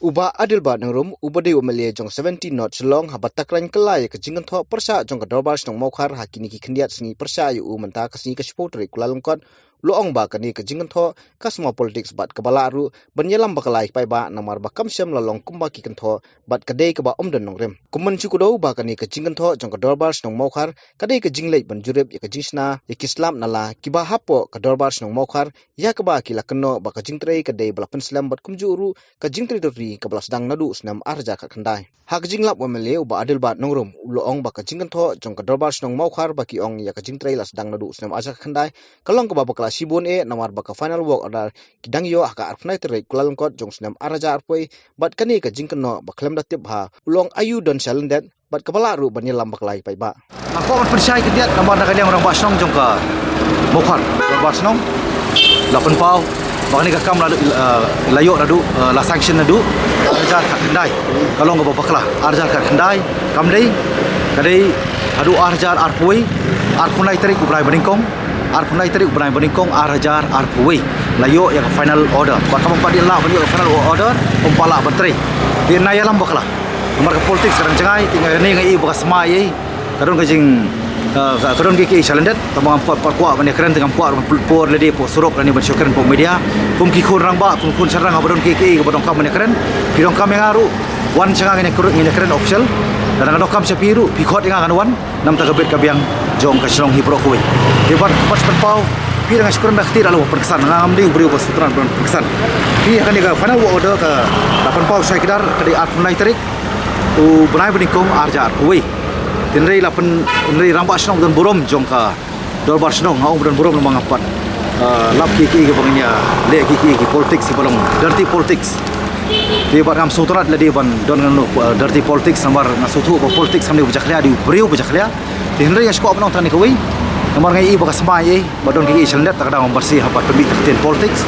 Uba adil ba nangrum ubade umalia jong 70 not long habat takran kelai ke jingan tho persa jong ke dorbar snong mokhar hakini ki khendiat sngi persa yu menta kasni ke supporter kulalungkot luong ba kani ke jingan tho kasma politics bat kebala ru banyelam bakalai pai ba namar ba kamsyam lalong kumba ki kentho bat kadai ke ba omden nongrem kuman chukudo ba kani ke jingan tho jong ke dorbar snong mokhar kadai ke jinglei banjurep ya ke jingsna ya kislam nala kiba hapo ke dorbar snong mokhar ya ke ba kila keno ba ke jingtrei kadai bala penslam bat kumjuru ke jingtrei dori ke belas dang nadu senam arja kat kendai hak jinglap wamele uba adil bat nongrum uloong ba ka jingkan tho jong ka dorbar snong maukhar ba ki ong ya ka jingtrei las dang nadu senam arja kat kendai kalong ka ba bakla sibun namar ba ka final walk adar kidang yo haka arfnai tere kulalongkot jong senam arja arpoi bat kani ka jingkan no ba klem datip ha ulong ayu don shalendet bat kepala ru banyelam baklai pai ba aku akan percaya ke dia namar nak dia orang basnong jong ka maukhar dorbar snong lapan pau bakal ni kakam layok nadu la sanction nadu arjar kat kendai kalau ngapa baklah arjar kat kendai kam dei kadai adu arjar arpui arpunai tarik ubrai beningkong arpunai tarik ubrai beningkong arjar arpui layok yang final order bakam padi la bani final order umpala betri di nayalam baklah nomor ke politik sekarang cengai tinggal ni ngai bekas mai kadon kajing kadon ki chalendet tamang parkwa bani keren dengan puar por ledi po surok ni ban syukuran po media kum ki khun rangba kum khun sarang abadon ki badon kam bani keren pirong kam ngaru wan cengang ni keren official dan kadon kam sepiru pikot ngang wan nam tagabet kabiang jong ka shlong hipro kuwi debat pas pau pi dengan syukuran bakti dalu perkesan ngam di ubri sutran perkesan pi akan diga final order ke 8 pau saya kidar kadi arfunai tarik u benai benikong arjar kuwi tinrei lapan tinrei rambak snong dan burom jongka dorbar snong ngau dan burom lemang apat lap kiki ke bangnya le kiki politics sebelum dirty politics di bat ngam sutrat le di ban don ngano dirty politics namar ngasutu politics samne bujaklia di beriu bujaklia tinrei yang skop nong tani koi namar ngai bakas mai badon kiki chelnet takadang bersih hapat pembi tertin politics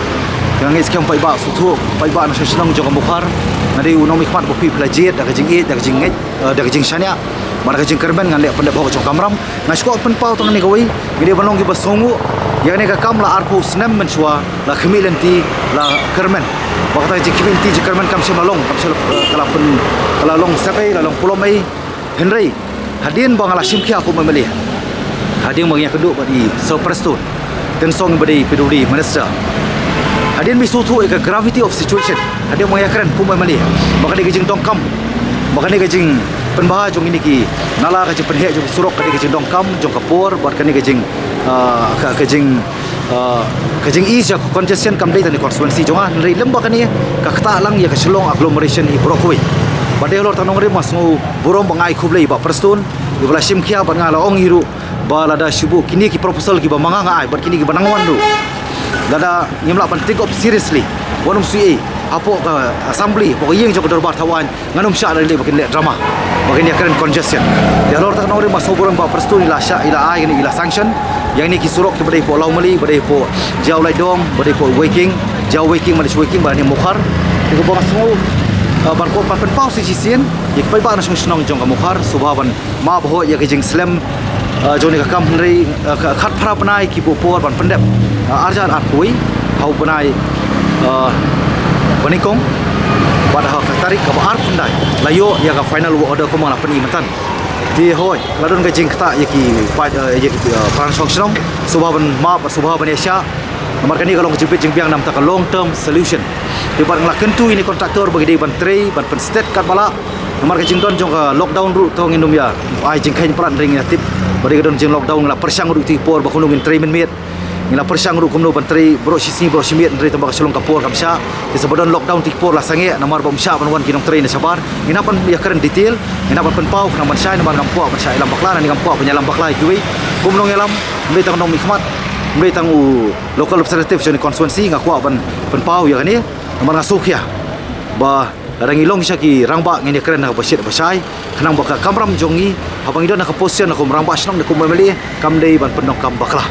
yang iskem pai ba sutu pai ba na snong jong bukhar nadi unom ikmat bopi plajet dak jingit dak jinget dak jing shania marka jing kerben ngan le pendep ho chong kamram ngai skop pen pau tong ni koi gede banong gi basongu yang ni ka kam la arpu snem mensua la khimilenti la kermen bakta ji khimilenti ji kermen kam sim long kam sim kala pen kala long sapai la long pulomai henry hadin bangala simkhia aku memilih hadin bang yang kedua badi so presto tensong badi peduli minister hadin mi sutu ke gravity of situation hadin bang yang keren pu memilih bakal di jing tongkam bakal di jing penbahas jong ini ki nala ka jing penhek jong surok ka di jing dongkam jong kapur buat kani ka jing is ya congestion kam dei tani constituency jonga nrei lembak kani ka kata lang ya ka shlong agglomeration i brokoi badai lor tanong re masngu burom bangai khublei ba prestun ibla simkhia banga la ong hiru ba lada shubu kini ki proposal ki ba manga ngai bar kini ki banangwan du lada nyimla pan take up seriously bonum sui apo assembly pokok yang jog dorbar tawan nganum sya le bakin le drama bakin dia keren congestion dia lor tak nore maso buron ba prestu ila sya ila ai ni ila sanction yang ni ki surok ke badai po laumali badai po jau lai dong badai po waking jau waking madis waking ba ni mokhar ko ba maso ban ko pan pau si sien ik pai ba na snong jong ka mokhar subhaban ma bho ya ke jing slam joni ka kam hnrei khat phra panai ki bo por ban pendep arjan arpui hau panai Banikong pada hak tarik ke bar pendai layo ya ka final order ko mala pani matan di hoi ladon ka jing kata yaki transformation subhaban ma subhaban asia nomor kani kalau jepit jing biang nam ta long term solution di bar ngla kentu ini kontraktor bagi di ban trei ban pen state kat bala nomor ka jing don jong ka lockdown ru tong indum ya ai jing kain peran ring tip bagi don jing lockdown ngla persyang ru ti por ba kunung trei minit ngila persyang ru kumno bantri bro sisi bro simit ndri tambah selong kapur kamsya di sebodon lockdown tikpor la sange namar bom sya banwan kinong train sabar ngina pan ya keren detail ngina pan pau kana man sya namar ngampua man sya ilam bakla ni ngampua penyalam bakla kiwi kumno ngelam mbei tang nom hikmat mbei tang local representative joni constituency ngakua ban pau ya kani namar ngasuk ya ba rangilong sya ki rangba ngini keren na basit basai kanang baka kamram jongi habang idon na posisyon na kum rangba snong de kum memeli kam dei ban pendong kam bakla